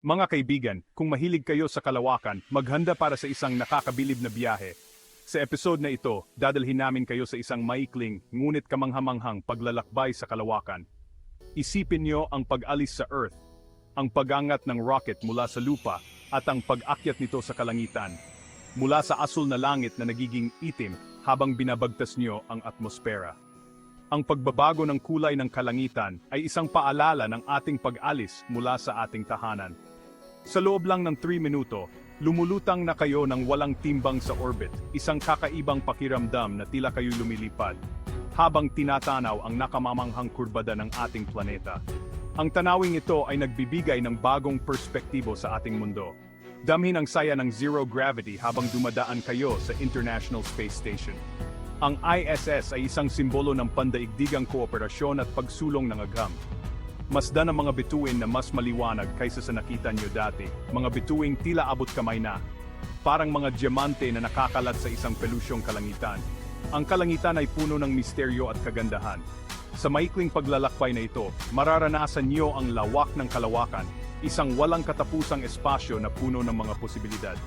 Mga kaibigan, kung mahilig kayo sa kalawakan, maghanda para sa isang nakakabilib na biyahe. Sa episode na ito, dadalhin namin kayo sa isang maikling, ngunit kamanghamanghang paglalakbay sa kalawakan. Isipin niyo ang pag-alis sa Earth, ang pag-angat ng rocket mula sa lupa, at ang pag-akyat nito sa kalangitan. Mula sa asul na langit na nagiging itim habang binabagtas niyo ang atmosfera. Ang pagbabago ng kulay ng kalangitan ay isang paalala ng ating pag-alis mula sa ating tahanan. Sa loob lang ng 3 minuto, lumulutang na kayo ng walang timbang sa orbit, isang kakaibang pakiramdam na tila kayo lumilipad, habang tinatanaw ang nakamamanghang kurbada ng ating planeta. Ang tanawing ito ay nagbibigay ng bagong perspektibo sa ating mundo. Damhin ang saya ng zero gravity habang dumadaan kayo sa International Space Station. Ang ISS ay isang simbolo ng pandaigdigang kooperasyon at pagsulong ng agham. Masdan ang mga bituin na mas maliwanag kaysa sa nakita niyo dati, mga bituing tila abot kamay na. Parang mga diamante na nakakalat sa isang pelusyong kalangitan. Ang kalangitan ay puno ng misteryo at kagandahan. Sa maikling paglalakbay na ito, mararanasan niyo ang lawak ng kalawakan, isang walang katapusang espasyo na puno ng mga posibilidad.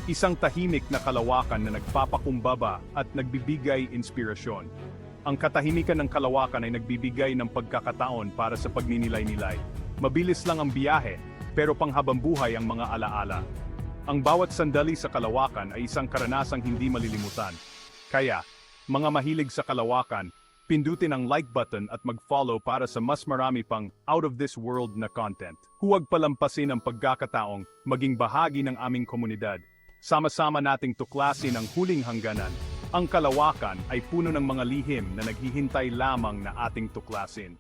Isang tahimik na kalawakan na nagpapakumbaba at nagbibigay inspirasyon. Ang katahimikan ng kalawakan ay nagbibigay ng pagkakataon para sa pagninilay-nilay. Mabilis lang ang biyahe, pero panghabambuhay ang mga alaala. Ang bawat sandali sa kalawakan ay isang karanasang hindi malilimutan. Kaya, mga mahilig sa kalawakan, pindutin ang like button at mag-follow para sa mas marami pang out-of-this-world na content. Huwag palampasin ang pagkakataong maging bahagi ng aming komunidad. Sama-sama nating tuklasin ang huling hangganan. Ang kalawakan ay puno ng mga lihim na naghihintay lamang na ating tuklasin.